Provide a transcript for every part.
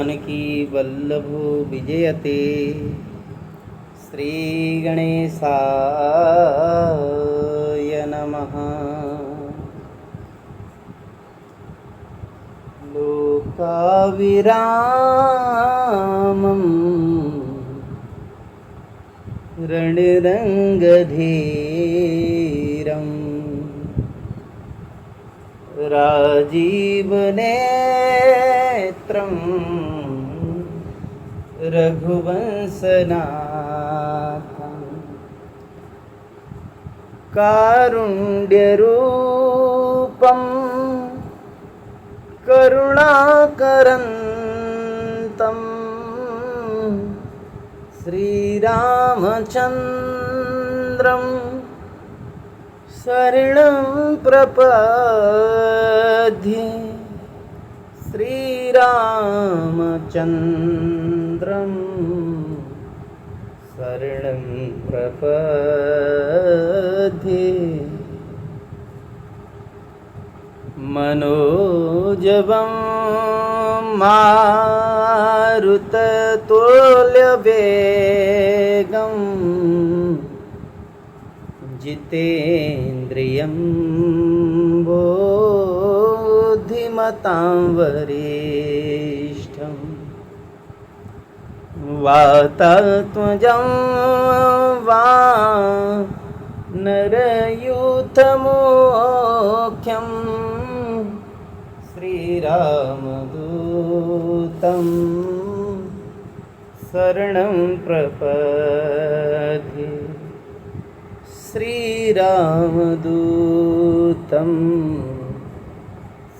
जानकी वल्लभो विजयते। श्री गणेशाय नमः। लोकाविरामं रणरङ्गधीरं राजीवनेत्रं रघुवंशनाथं कारुण्यरूपं करुणाकरन्तं श्रीरामचन्द्रं शरणं प्रपद्ये। श्रीरामचन्द्रं शरणं प्रपद्ये। मनोजवं मारुततुल्यवेगं जितेन्द्रियं बुद्धिमतां वरिष्ठं वातात्मजं वानरयूथमुख्यं श्रीरामदूतं शरणं प्रपद्ये। श्रीरामदूतं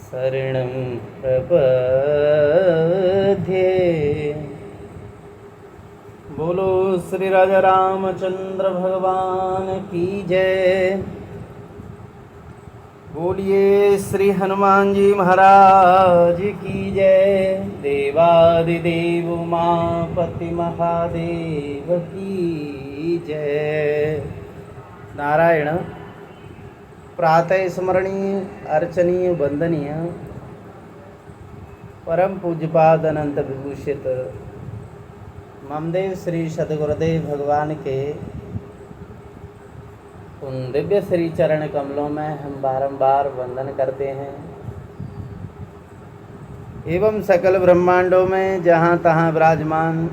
शरणं प्रपद्ये। बोलो श्री राजा रामचंद्र भगवान की जय। बोलिए श्री हनुमान जी महाराज की जय। देवादिदेव उमापति महादेव की जय। नारायण। प्रातः स्मरणीय अर्चनीय वंदनीय परम पूज्यपाद अनंत विभूषित ममदेव श्री सद्गुरुदेव भगवान के उन दिव्य श्री चरण कमलों में हम बारंबार वंदन करते हैं एवं सकल ब्रह्मांडों में जहाँ तहाँ विराजमान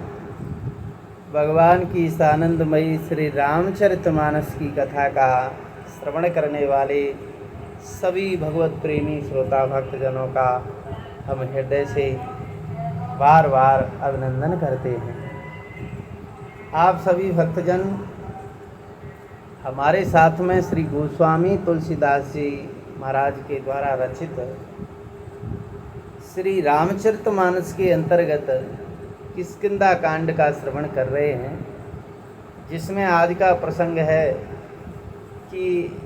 भगवान की इस आनंदमयी श्री रामचरितमानस की कथा का श्रवण करने वाले सभी भगवत प्रेमी श्रोता भक्तजनों का हम हृदय से बार बार अभिनंदन करते हैं। आप सभी भक्तजन हमारे साथ में श्री गोस्वामी तुलसीदास जी महाराज के द्वारा रचित श्री रामचरितमानस के अंतर्गत किष्किंधा कांड का श्रवण कर रहे हैं, जिसमें आज का प्रसंग है कि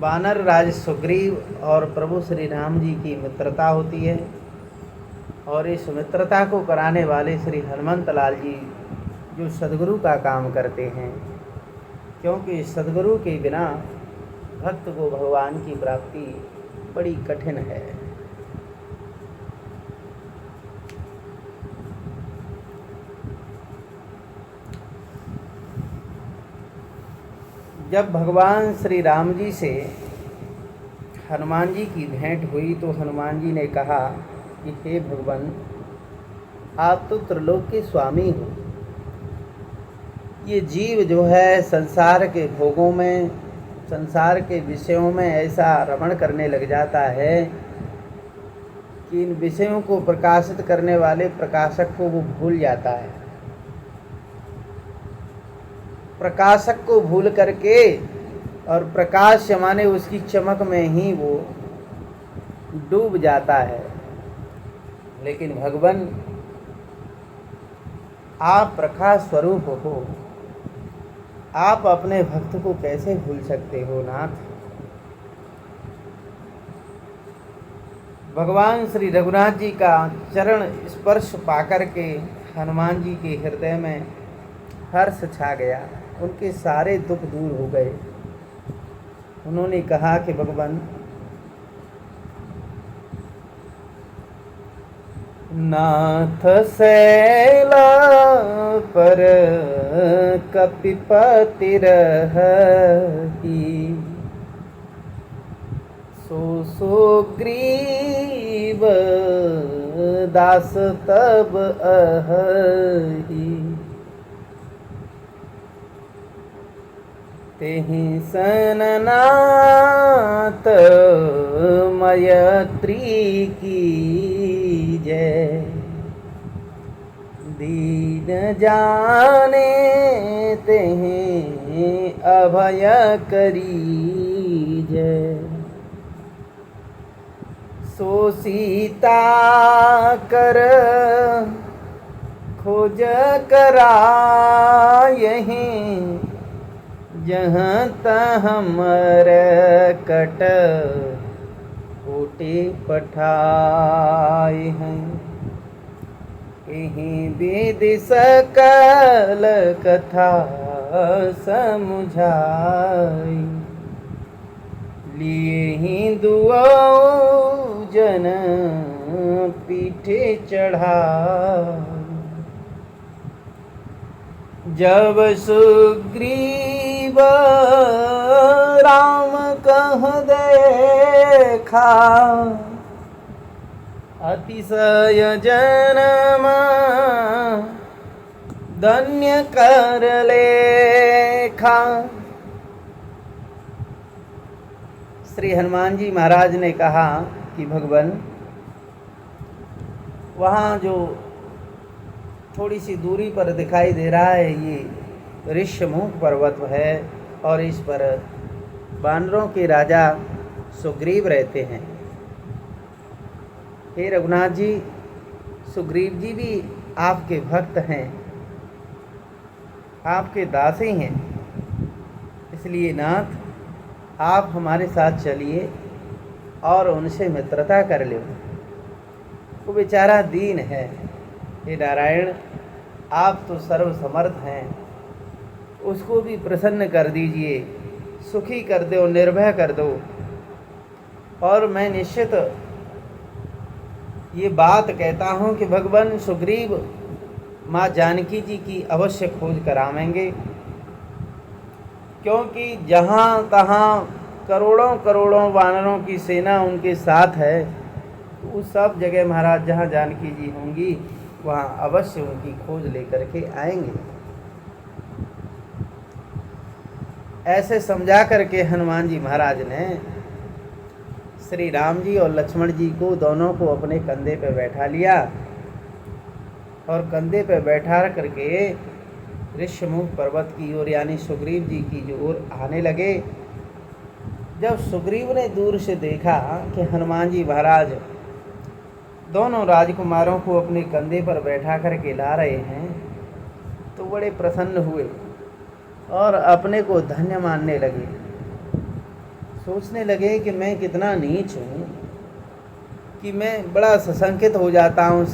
वानर राज सुग्रीव और प्रभु श्री राम जी की मित्रता होती है और इस मित्रता को कराने वाले श्री हनुमंत लाल जी जो सद्गुरु का काम करते हैं, क्योंकि सद्गुरु के बिना भक्त को भगवान की प्राप्ति बड़ी कठिन है। जब भगवान श्री राम जी से हनुमान जी की भेंट हुई तो हनुमान जी ने कहा कि हे भगवान, आप तो त्रिलोक के स्वामी हो। ये जीव जो है संसार के भोगों में, संसार के विषयों में ऐसा रमण करने लग जाता है कि इन विषयों को प्रकाशित करने वाले प्रकाशक को वो भूल जाता है। प्रकाशक को भूल करके और प्रकाश माने उसकी चमक में ही वो डूब जाता है। लेकिन भगवान, आप प्रकाश स्वरूप हो, आप अपने भक्त को कैसे भूल सकते हो नाथ। भगवान श्री रघुनाथ जी का चरण स्पर्श पाकर के हनुमान जी के हृदय में हर्ष छा गया, उनके सारे दुख दूर हो गए। उन्होंने कहा कि भगवान, नाथ शैला पर कपिपति रही, सो ग्रीव दास तब अहि, तेहि सननाथ मयत्री की जय, दीन जाने तेहि अभय करी जय, सो सीता कर खोज करायहि, जहाँ तहाँ मरकट कोटि पठाए हैं, यहीं विधि सकल कथा समुझाई, लिए ही दुआओ जन पीठे चढ़ाई, जब सुग्रीव राम कह देखा, अतिशय जन्म धन्य कर लेखा। श्री हनुमान जी महाराज ने कहा कि भगवान, वहाँ जो थोड़ी सी दूरी पर दिखाई दे रहा है ये ऋष्यमुख पर्वत है, और इस पर वानरों के राजा सुग्रीव रहते हैं। हे रघुनाथ जी, सुग्रीव जी भी आपके भक्त हैं, आपके दास ही हैं, इसलिए नाथ आप हमारे साथ चलिए और उनसे मित्रता कर लो। वो बेचारा दीन है। हे नारायण, आप तो सर्वसमर्थ हैं, उसको भी प्रसन्न कर दीजिए, सुखी कर दो, निर्भय कर दो। और मैं निश्चित ये बात कहता हूँ कि भगवान सुग्रीव माँ जानकी जी की अवश्य खोज करावेंगे, क्योंकि जहाँ तहाँ करोड़ों करोड़ों वानरों की सेना उनके साथ है, उस सब जगह महाराज जहाँ जानकी जी होंगी वहाँ अवश्य उनकी खोज लेकर के आएंगे। ऐसे समझा करके हनुमान जी महाराज ने श्री राम जी और लक्ष्मण जी को दोनों को अपने कंधे पर बैठा लिया, और कंधे पर बैठा करके ऋष्यमुख पर्वत की ओर यानी सुग्रीव जी की ओर आने लगे। जब सुग्रीव ने दूर से देखा कि हनुमान जी महाराज दोनों राजकुमारों को अपने कंधे पर बैठा करके ला रहे हैं, तो बड़े प्रसन्न हुए और अपने को धन्य मानने लगे। सोचने लगे कि मैं कितना नीच हूँ कि मैं बड़ा सशंकित हो जाता हूँ।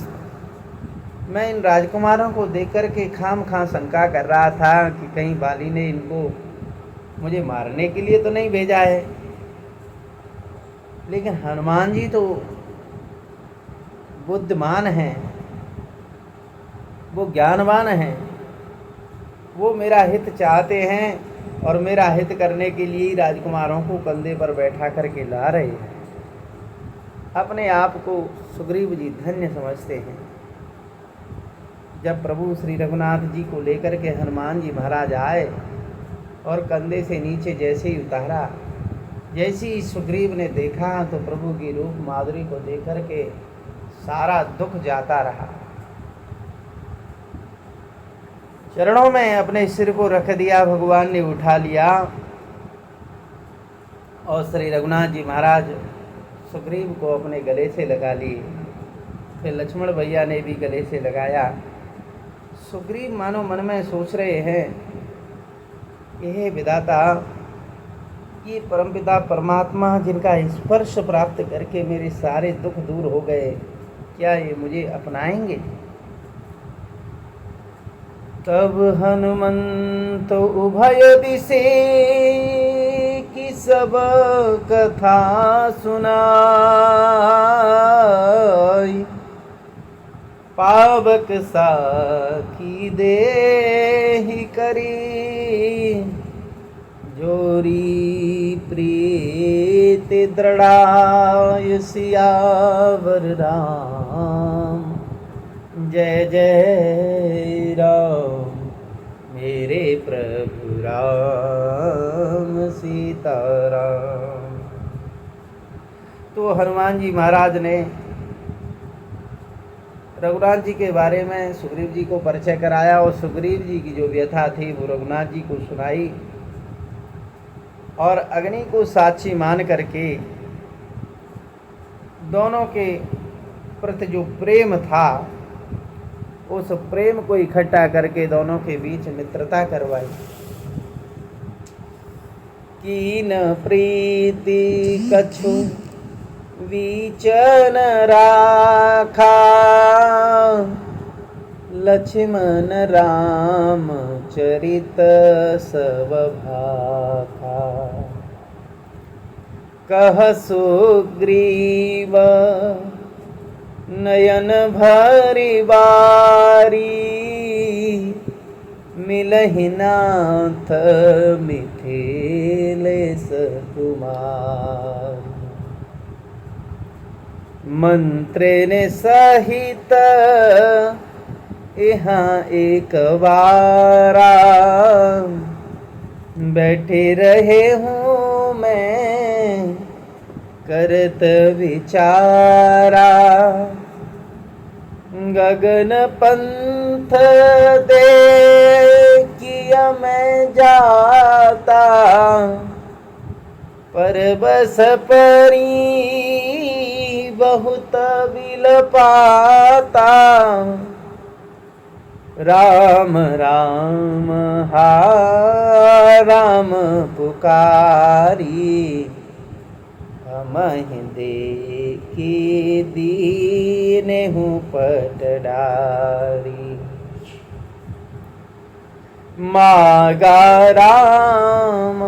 मैं इन राजकुमारों को देख कर के खाम खां शंका कर रहा था कि कहीं बाली ने इनको मुझे मारने के लिए तो नहीं भेजा है। लेकिन हनुमान जी तो बुद्धिमान हैं, वो ज्ञानवान हैं, वो मेरा हित चाहते हैं और मेरा हित करने के लिए राजकुमारों को कंधे पर बैठा करके ला रहे हैं। अपने आप को सुग्रीव जी धन्य समझते हैं। जब प्रभु श्री रघुनाथ जी को लेकर के हनुमान जी महाराज आए और कंधे से नीचे जैसे ही उतारा, जैसे ही सुग्रीव ने देखा तो प्रभु की रूप माधुरी को देख कर के सारा दुख जाता रहा। चरणों में अपने सिर को रख दिया, भगवान ने उठा लिया और श्री रघुनाथ जी महाराज सुग्रीव को अपने गले से लगा लिए। फिर लक्ष्मण भैया ने भी गले से लगाया। सुग्रीव मानो मन में सोच रहे हैं, यह विधाता, ये परमपिता परमात्मा जिनका स्पर्श प्राप्त करके मेरे सारे दुख दूर हो गए, क्या ये मुझे अपनाएंगे? तब हनुमंत उभय दिशे की सब कथा सुनाई, पावक साखी देहि करी, जोरी प्रीति दृढ़ाय सियावर राम। जय जय राम मेरे प्रभु राम सीताराम। तो हनुमान जी महाराज ने रघुनाथ जी के बारे में सुग्रीव जी को परिचय कराया और सुग्रीव जी की जो व्यथा थी वो रघुनाथ जी को सुनाई, और अग्नि को साक्षी मान करके दोनों के प्रति जो प्रेम था उस प्रेम को इकट्ठा करके दोनों के बीच मित्रता करवाई। कीन प्रीति कछु विचन राखा, लक्ष्मण राम चरित सब भाखा। कह सुग्रीव नयन भरि बारी, मिलहि नाथ मिथिलेश कुमार। मंत्रेने सहित यहाँ एक बारा, बैठे रहे हूँ मैं करत विचारा। गगन पंथ देखिया मैं जाता, पर बस परी बहुत विलपाता। राम राम हा राम पुकारी, हमहि देखी दीनहु पटडारी। मागा राम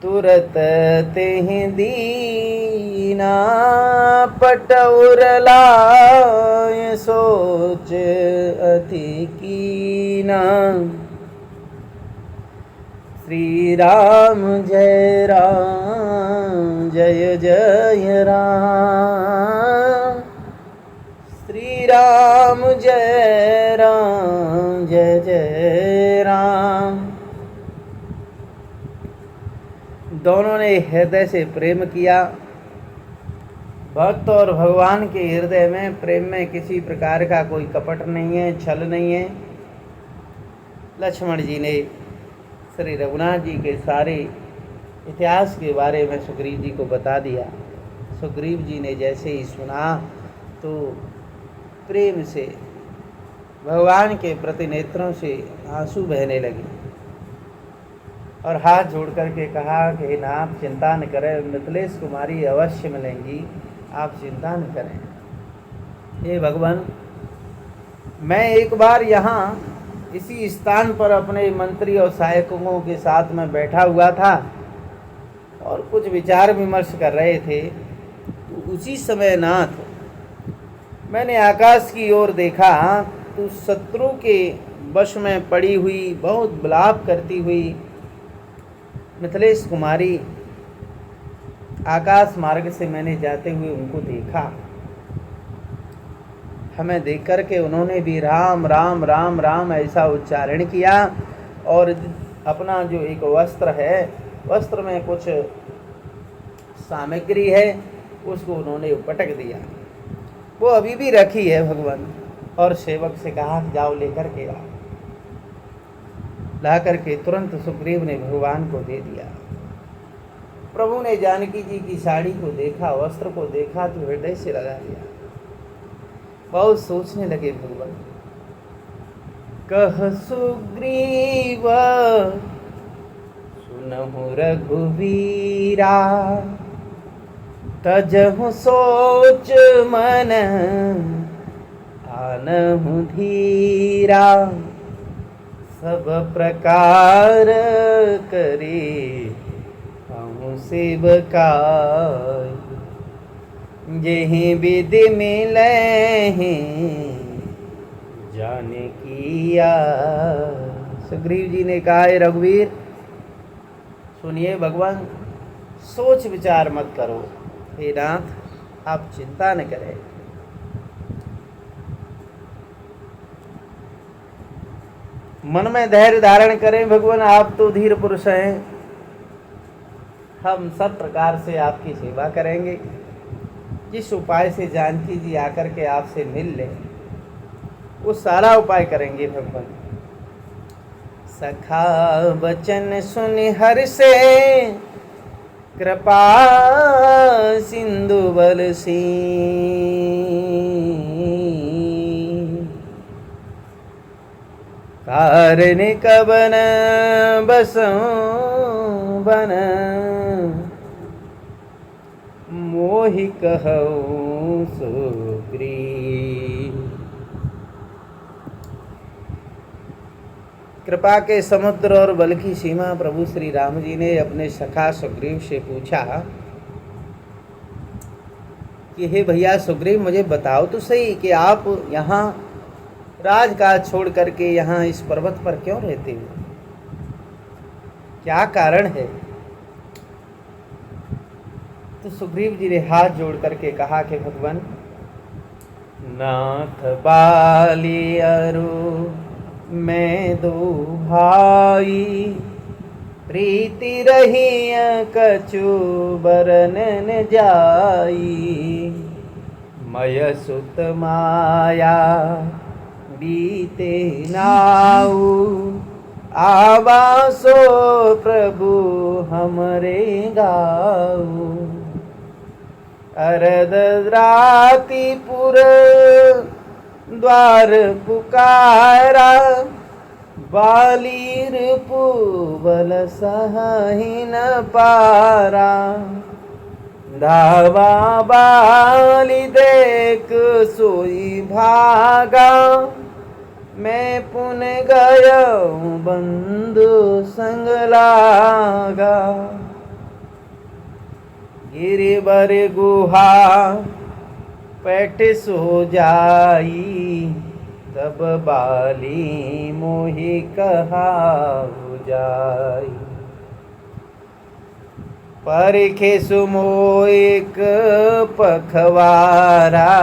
तुरत तेहि दीना, पटउर लाय सोच अति कीना। श्री राम जय राम जय जय राम, श्री राम जय राम जय जय राम। दोनों ने हृदय से प्रेम किया। भक्त और भगवान के हृदय में प्रेम में किसी प्रकार का कोई कपट नहीं है, छल नहीं है। लक्ष्मण जी ने श्री रघुनाथ जी के सारे इतिहास के बारे में सुग्रीव जी को बता दिया। सुग्रीव जी ने जैसे ही सुना तो प्रेम से भगवान के प्रति नेत्रों से आंसू बहने लगे और हाथ जोड़ करके कहा कि ना आप चिंता न करें, मिथिलेश कुमारी अवश्य मिलेंगी, आप चिंता न करें। हे भगवान, मैं एक बार यहाँ इसी स्थान पर अपने मंत्री और सहायकों के साथ में बैठा हुआ था और कुछ विचार विमर्श कर रहे थे, तो उसी समय नाथ मैंने आकाश की ओर देखा तो शत्रु के वश में पड़ी हुई बहुत विलाप करती हुई मिथिलेश कुमारी आकाश मार्ग से मैंने जाते हुए उनको देखा। हमें देख कर के उन्होंने भी राम राम राम राम ऐसा उच्चारण किया और अपना जो एक वस्त्र है, वस्त्र में कुछ सामग्री है, उसको उन्होंने पटक दिया। वो अभी भी रखी है भगवान, और सेवक से कहा जाओ लेकर के आओ। ला करके तुरंत सुग्रीव ने भगवान को दे दिया। प्रभु ने जानकी जी की साड़ी को देखा, वस्त्र को देखा तो हृदय से लगा लिया। बहुत सोचने लगे भगवान। कह सुग्रीव सुनहु रघुवीरा, तजहु सोच मन आनहु धीरा। सब प्रकार करे कहूँ सेवकाई, जेहि विधि मिले जाने किया। सुग्रीव जी ने कहा, हे रघुवीर सुनिए, भगवान सोच विचार मत करो। हे नाथ आप चिंता न करें। मन में धैर्य धारण करें। भगवान आप तो धीर पुरुष हैं, हम सब प्रकार से आपकी सेवा करेंगे। जिस उपाय से जानकी जी आकर के आपसे मिल ले वो सारा उपाय करेंगे भगवान। सखा बचन सुनि हरि से कृपा सिंधु बलसी। कारण कबन बसों बन मोहि कहूँ सुग्रीव। कृपा के समुद्र और बल की सीमा प्रभु श्री राम जी ने अपने सखा सुग्रीव से पूछा कि हे भैया सुग्रीव, मुझे बताओ तो सही कि आप यहाँ राजकाज छोड़ करके यहाँ इस पर्वत पर क्यों रहते हो, क्या कारण है। तो सुग्रीव जी ने हाथ जोड़ करके कहा कि भगवान, नाथ बाली अरु मैं दो भाई, प्रीति रही कछु बरनन जाई। मय सुत माया बीते नाऊ, आवासो प्रभु हमरे गाऊ। अरद रातिपुर द्वार पुकारा, बाली रिपुबल सही न पारा। धावा बाली देख सोई भागा, मैं पुन गया बंधु संग लागा। गिरिवर गुहा पैठ सो जाई, तब बाली मोहि कहा जाई। परिखे सुमोइक पखवारा,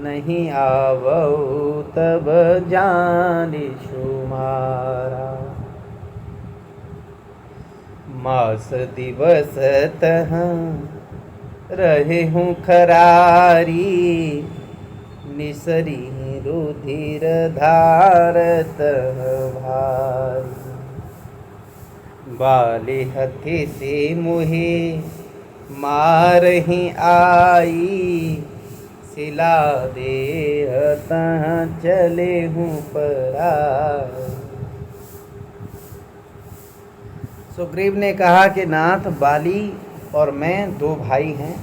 नहीं आवऊ तब जानी सुमारा। मास दिवस तह रहे हूँ खरारी, निसरी रुधिर धारत भारी। बाली हथी से मुहे मारही आई, सिला देह तह चले हूँ पराई। सुग्रीव ने कहा कि नाथ, बाली और मैं दो भाई हैं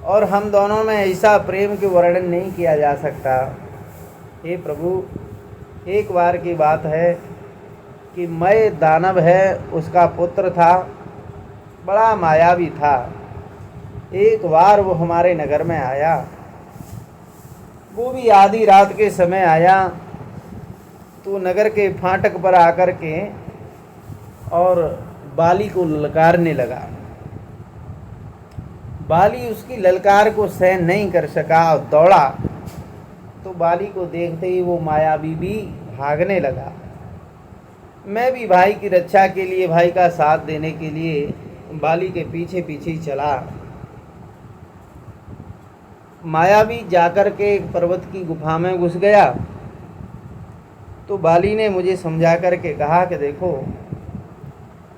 और हम दोनों में ऐसा प्रेम के वर्णन नहीं किया जा सकता। हे प्रभु, एक बार की बात है कि मय दानव है, उसका पुत्र था, बड़ा मायावी था। एक बार वो हमारे नगर में आया, वो भी आधी रात के समय आया, तो नगर के फाटक पर आकर के और बाली को ललकारने लगा। बाली उसकी ललकार को सहन नहीं कर सका और दौड़ा, तो बाली को देखते ही वो मायावी भी भागने लगा। मैं भी भाई की रक्षा के लिए, भाई का साथ देने के लिए बाली के पीछे पीछे चला। मायावी जाकर के एक पर्वत की गुफा में घुस गया, तो बाली ने मुझे समझा करके कहा कि देखो,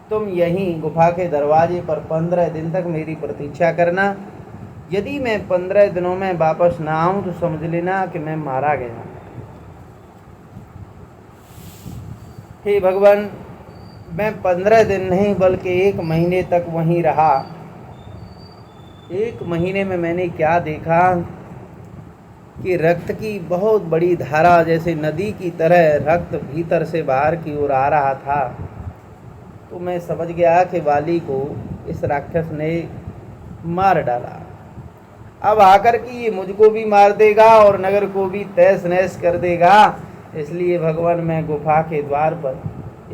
तुम यहीं गुफा के दरवाजे पर 15 दिन तक मेरी प्रतीक्षा करना। यदि मैं 15 दिनों में वापस ना आऊं तो समझ लेना कि मैं मारा गया। हे भगवान, मैं 15 दिन नहीं बल्कि 1 महीने तक वहीं रहा। 1 महीने में मैंने क्या देखा कि रक्त की बहुत बड़ी धारा जैसे नदी की तरह रक्त भीतर से बाहर की ओर आ रहा था। तो मैं समझ गया कि बाली को इस राक्षस ने मार डाला। अब आकर के ये मुझको भी मार देगा और नगर को भी तहस नहस कर देगा। इसलिए भगवान मैं गुफा के द्वार पर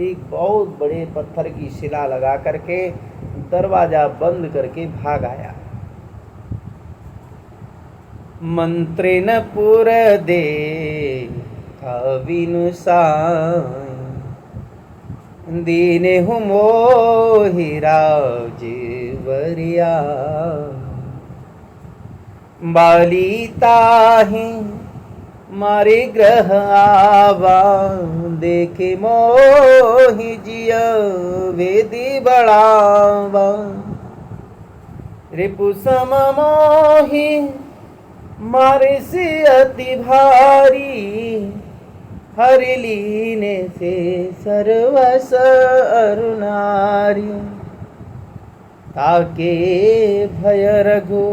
एक बहुत बड़े पत्थर की शिला लगा करके दरवाजा बंद करके भाग आया। मंत्रेन पुर दे विनु साई दीने हूँ मोहि राजवरिया बाली ताहि मारे ग्रह आवा देखे मोहि जिया वेदी बढ़ावा रिपु सम मोहि मारे से अति भारी हरि लीने से सर्वस अरुणारी ताके भय रघु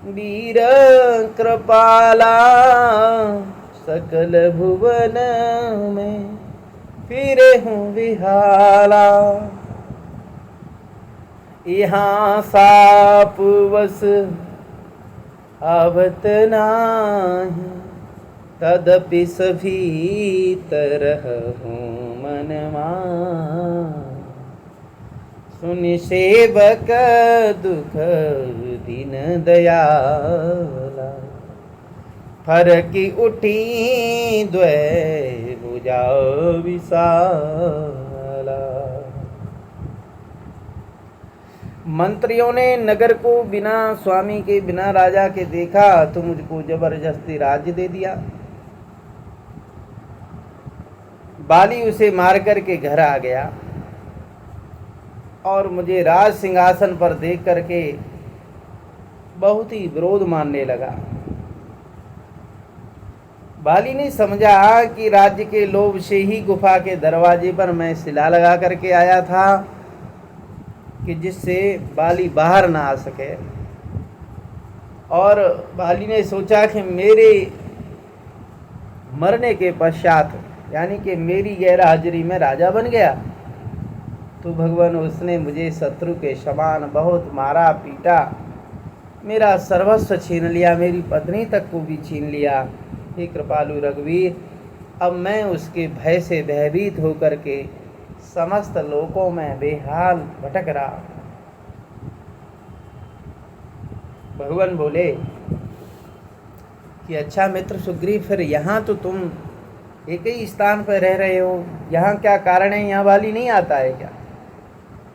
वीर कृपाला सकल भुवन में फिरे हूँ विहाला यहाँ साप वस आवत नाही तदपि सभी तरह हूँ मन सुन सेवक दुख दिन दयाला फरकी उठी द्वै भुजा विशाला। मंत्रियों ने नगर को बिना स्वामी के बिना राजा के देखा तो मुझको जबरदस्ती राज्य दे दिया। बाली उसे मार करके घर आ गया और मुझे राज सिंहासन पर देख करके बहुत ही विरोध मानने लगा। बाली ने समझा कि राज्य के लोभ से ही गुफा के दरवाजे पर मैं शिला लगा करके आया था कि जिससे बाली बाहर ना आ सके। और बाली ने सोचा कि मेरे मरने के पश्चात यानी कि मेरी गैर हाजिरी में राजा बन गया तो भगवान उसने मुझे शत्रु के समान बहुत मारा पीटा, मेरा सर्वस्व छीन लिया, मेरी पत्नी तक को भी छीन लिया। हे कृपालु रघुवीर, अब मैं उसके भय से भयभीत होकर के समस्त लोकों में बेहाल भटक रहा। भगवान बोले कि अच्छा मित्र सुग्रीव, फिर यहाँ तो तुम एक ही स्थान पर रह रहे हो, यहाँ क्या कारण है? यहाँ वाली नहीं आता है क्या?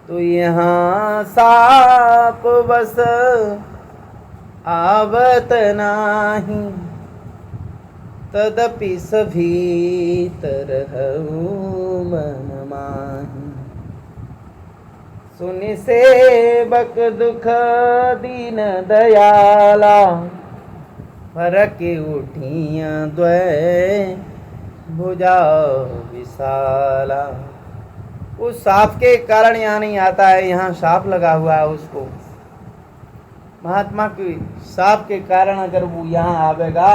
तो यहाँ साप बस आवत नाही तदपि सभी तरह मन माही सुनि सेवक दुख दीन दयाला फरके उठिया द्वै भुजा विशाला। उस सांप के कारण यहाँ नहीं आता है, यहाँ सांप लगा हुआ है उसको। महात्मा के सांप के कारण अगर वो यहाँ आवेगा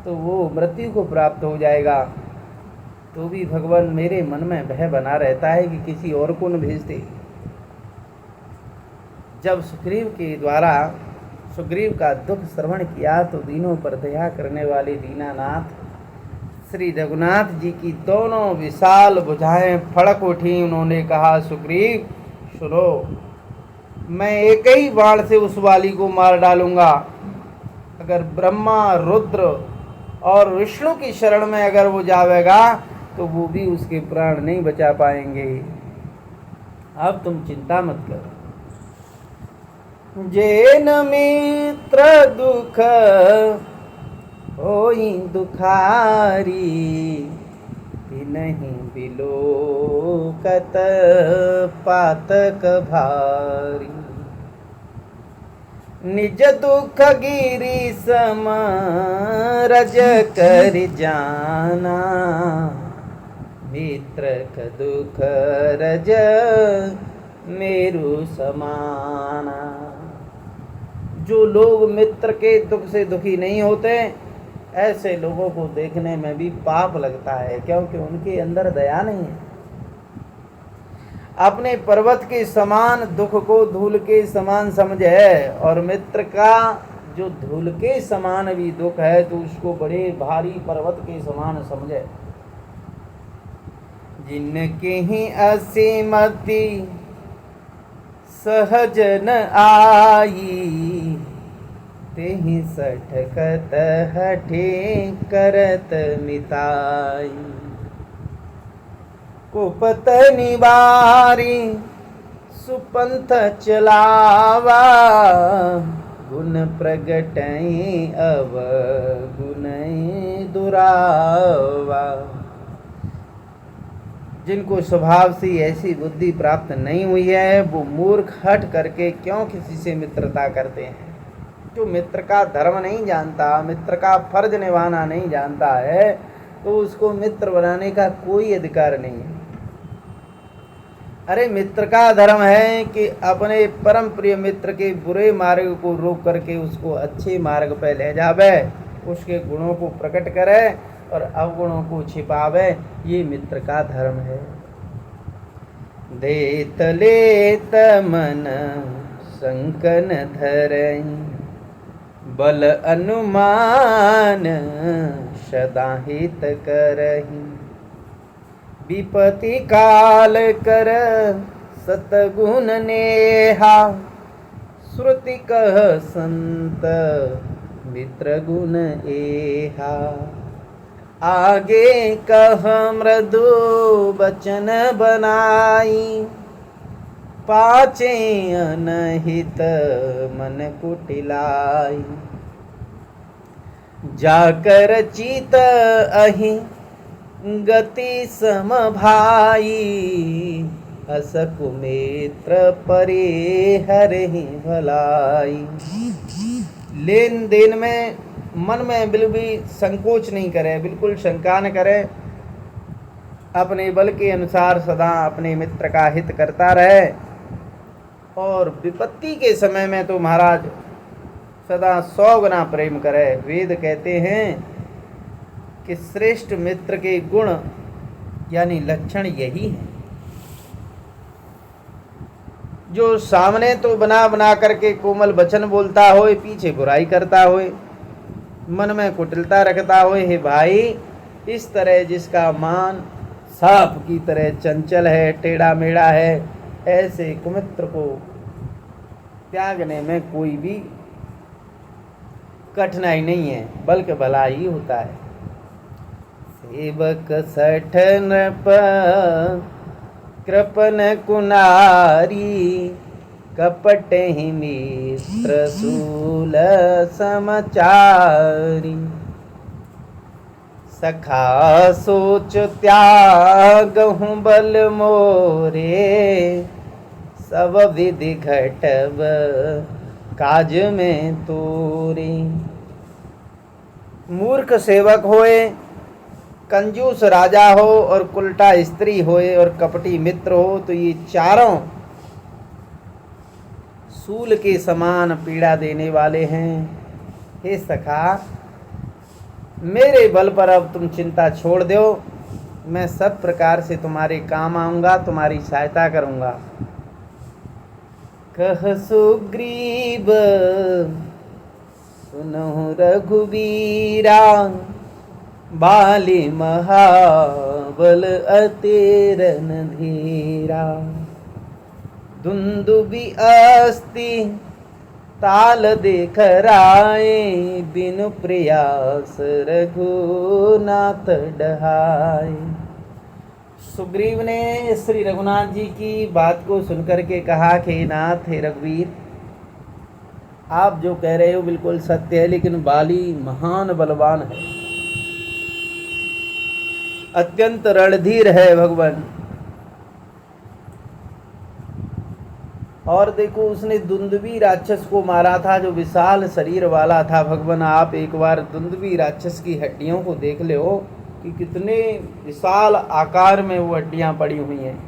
तो वो मृत्यु को प्राप्त हो जाएगा। तो भी भगवान मेरे मन में भय बना रहता है कि किसी और को न भेज दे। जब सुग्रीव के द्वारा सुग्रीव का दुख श्रवण किया तो दीनों पर दया करने वाले दीनानाथ श्री रघुनाथ जी की दोनों विशाल भुजाएं फड़क उठी। उन्होंने कहा, सुग्रीव सुनो, मैं एक ही बाण से उस वाली को मार डालूंगा। अगर ब्रह्मा रुद्र और विष्णु की शरण में अगर वो जावेगा तो वो भी उसके प्राण नहीं बचा पाएंगे। अब तुम चिंता मत करो। जेन मित्र दुख होई दुखारी नहीं बिलोकत पातक भारी निज दुख गिरी सम रज कर जाना मित्र का दुख रज मेरु समाना। जो लोग मित्र के दुख से दुखी नहीं होते ऐसे लोगों को देखने में भी पाप लगता है, क्योंकि उनके अंदर दया नहीं है। अपने पर्वत के समान दुख को धूल के समान समझे और मित्र का जो धूल के समान भी दुख है तो उसको बड़े भारी पर्वत के समान समझे। जिनके ही असीमति सहज न आई, तेहि सठकत हठे करत मिताई। कुपत निवारी सुपंथ चलावा, गुण प्रगटई अवगुणई दुरावा। जिनको स्वभाव से ऐसी बुद्धि प्राप्त नहीं हुई है वो मूर्ख हट करके क्यों किसी से मित्रता करते हैं। जो मित्र का धर्म नहीं जानता, मित्र का फर्ज निभाना नहीं जानता है, तो उसको मित्र बनाने का कोई अधिकार नहीं है। अरे मित्र का धर्म है कि अपने परम प्रिय मित्र के बुरे मार्ग को रोक करके उसको अच्छे मार्ग पर ले जावे, उसके गुणों को प्रकट करे और अवगुणों को छिपावे। ये मित्र का धर्म है। देत लेत मन संकन धरई, बल अनुमान सदा हित करही। विपति काल कर सतगुण नेहा, श्रुति कह संत मित्र गुण एहा। आगे कह मृदु बचन बनाई, पाचे अनहित मन कुटिलाई। जाकर चित अहि गति समभाई, असकु मित्र परे हरहि भलाई। लेन देन में मन में बिल्कुल भी संकोच नहीं करे, बिल्कुल शंका न करे, अपने बल के अनुसार सदा अपने मित्र का हित करता रहे। और विपत्ति के समय में तो महाराज सदा 100 गुना प्रेम करे। वेद कहते हैं कि श्रेष्ठ मित्र के गुण यानी लक्षण यही है। जो सामने तो बना बना करके कोमल वचन बोलता होए, पीछे बुराई करता होए, मन में कुटिलता रखता होए। हे भाई, इस तरह जिसका मान सांप की तरह चंचल है, टेढ़ा मेढ़ा है, ऐसे कुमित्र को त्यागने में कोई भी कठिनाई नहीं है, बल्कि भला ही होता है। सेवक सठ नृप कृपन कुनारी, कपट ही मित्र सूल समाचारी। सखा सोच त्यागहु बल मोरे, सब विधि घटब काज में तोरे। मूर्ख सेवक होए, कंजूस राजा हो और कुलटा स्त्री होए और कपटी मित्र हो, तो ये चारों सूल के समान पीड़ा देने वाले हैं। हे सखा, मेरे बल पर अब तुम चिंता छोड़ दो, मैं सब प्रकार से तुम्हारे काम आऊंगा, तुम्हारी सहायता करूंगा। कह सुग्रीव सुनहु रघुवीरा, बाली महाबल अतेरन धीरा। दुंदुबी अस्ति ताल देख राए, बिनु प्रयास रघुनाथ डहाए। सुग्रीव ने श्री रघुनाथ जी की बात को सुनकर के कहा कि नाथ, हे रघुवीर, आप जो कह रहे हो बिल्कुल सत्य है, लेकिन बाली महान बलवान है, अत्यंत रणधीर है भगवान। और देखो, उसने दुंदुबी राक्षस को मारा था, जो विशाल शरीर वाला था। भगवान, आप एक बार दुंदुबी राक्षस की हड्डियों को देख ले हो कि कितने विशाल आकार में वो हड्डियां पड़ी हुई हैं।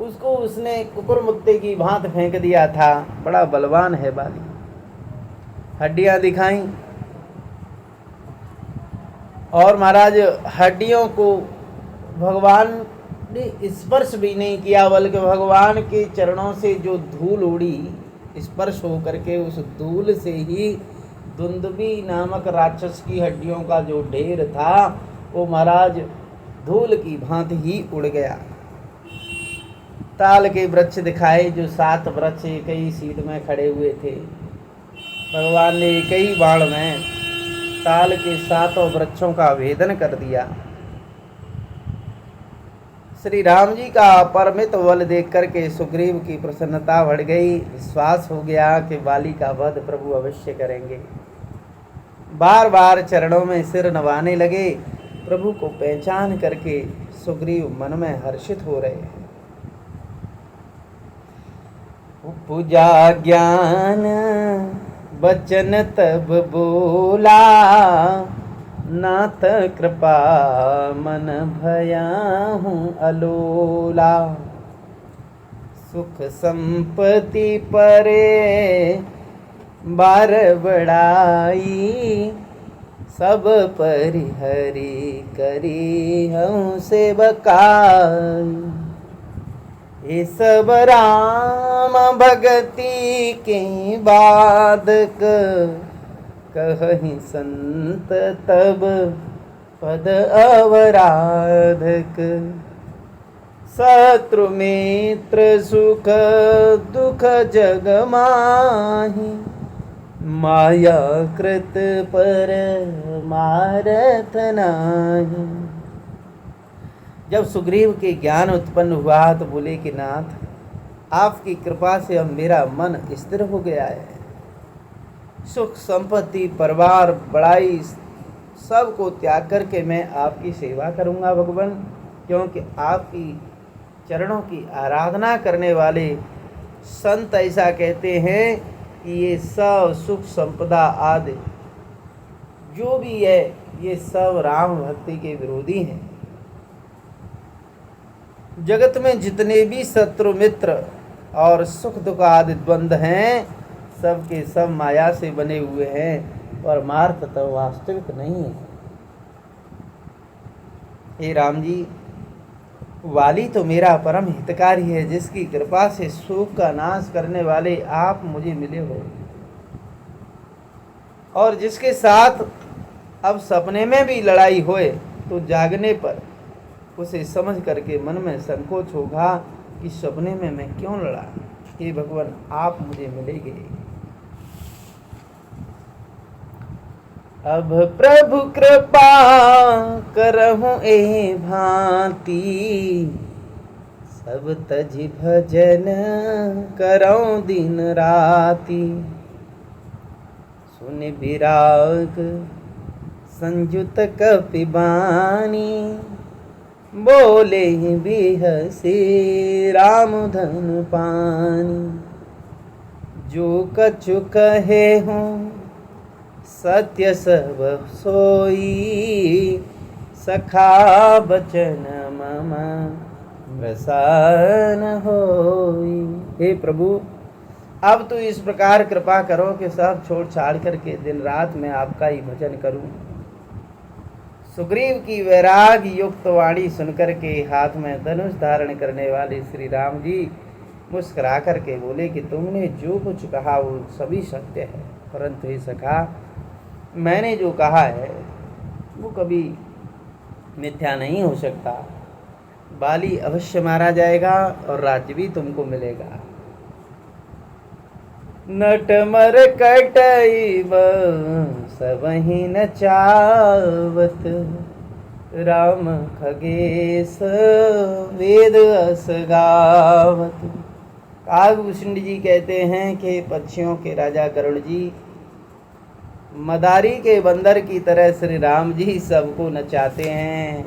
उसको उसने कुकुर मुत्ते की भांत फेंक दिया था। बड़ा बलवान है बाली। हड्डियां दिखाई और महाराज हड्डियों को भगवान ने स्पर्श भी नहीं किया, बल्कि भगवान के चरणों से जो धूल उड़ी, स्पर्श हो करके उस धूल से ही दुंदुभी नामक राक्षस की हड्डियों का जो ढेर था वो महाराज धूल की भांति ही उड़ गया। ताल के वृक्ष दिखाए, जो 7 वृक्ष एक ही सीध में खड़े हुए थे। भगवान ने एक ही बाण में ताल के 7 वृक्षों का भेदन कर दिया। श्री राम जी का अपरमित बल देख करके सुग्रीव की प्रसन्नता बढ़ गई। विश्वास हो गया कि बाली का वध प्रभु अवश्य करेंगे। बार बार चरणों में सिर नवाने लगे। प्रभु को पहचान करके सुग्रीव मन में हर्षित हो रहे हैं। पूजा ज्ञान बचन तब बोला, नाथ कृपा मन भया हूँ अलोला। सुख संपत्ति परे बार बड़ाई, सब परिहरी करी हूँ सेवकाई। ये सब राम भगति के बादक, कहीं संत तब पद अवराधक। शत्रु मित्र सुख दुख जग माही, माया कृत पर मारत नाही। जब सुग्रीव के ज्ञान उत्पन्न हुआ तो बोले कि नाथ, आपकी कृपा से अब मेरा मन स्थिर हो गया है। सुख संपत्ति परिवार बड़ाई सब को त्याग करके मैं आपकी सेवा करूंगा भगवान, क्योंकि आपकी चरणों की आराधना करने वाले संत ऐसा कहते हैं कि ये सब सुख संपदा आदि जो भी है ये सब राम भक्ति के विरोधी हैं। जगत में जितने भी शत्रु मित्र और सुख दुख आदि द्वंद हैं, सब के सब माया से बने हुए हैं, परमार्थ तो वास्तविक नहीं है। हे राम जी, वाली तो मेरा परम हितकारी है, जिसकी कृपा से शोक का नाश करने वाले आप मुझे मिले हो, और जिसके साथ अब सपने में भी लड़ाई होए तो जागने पर उसे समझ करके मन में संकोच होगा कि सपने में मैं क्यों लड़ा। हे भगवान, आप मुझे मिलेंगे। अब प्रभु कृपा करहूँ ए भांति, सब तजि भजन करऊँ दिन राति। सुन विराग संयुत कपिबानी, बोले बिहसे राम धन पानी। जो कछु कहे हूँ सत्य सब सोई, सखा बचन मम प्रसन्न होई। हे प्रभु, अब तो इस प्रकार कृपा करो कि सब छोड़ छाड़ करके दिन रात मैं आपका ही भजन करूं। सुग्रीव की वैराग युक्त वाणी सुनकर के हाथ में धनुष धारण करने वाले श्री राम जी मुस्कुरा करके बोले कि तुमने जो कुछ कहा वो सभी सत्य है, परंतु हे सखा, मैंने जो कहा है वो कभी मिथ्या नहीं हो सकता। बाली अवश्य मारा जाएगा और राज्य भी तुमको मिलेगा। नटमर कटैब सबहि न चावत, राम खगेश वेद अस गावत। कागभूषण जी कहते हैं कि पक्षियों के राजा गरुड़ जी मदारी के बंदर की तरह श्री राम जी सबको नचाते हैं,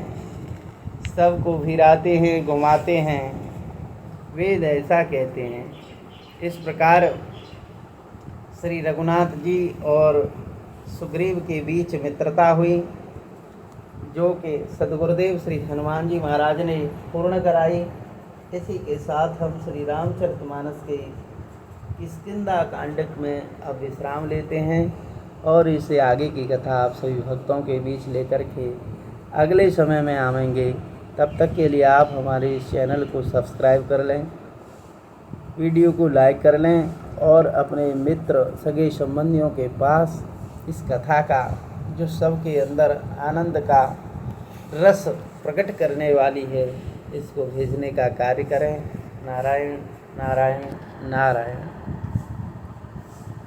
सबको भिराते हैं, घुमाते हैं। वेद ऐसा कहते हैं। इस प्रकार श्री रघुनाथ जी और सुग्रीव के बीच मित्रता हुई, जो कि सदगुरुदेव श्री हनुमान जी महाराज ने पूर्ण कराई। इसी के साथ हम श्री रामचरितमानस के किष्किंधा कांड में अब विश्राम लेते हैं और इसे आगे की कथा आप सभी भक्तों के बीच लेकर के अगले समय में आवेंगे। तब तक के लिए आप हमारे इस चैनल को सब्सक्राइब कर लें, वीडियो को लाइक कर लें और अपने मित्र सगे संबंधियों के पास इस कथा का, जो सबके अंदर आनंद का रस प्रकट करने वाली है, इसको भेजने का कार्य करें। नारायण नारायण नारायण।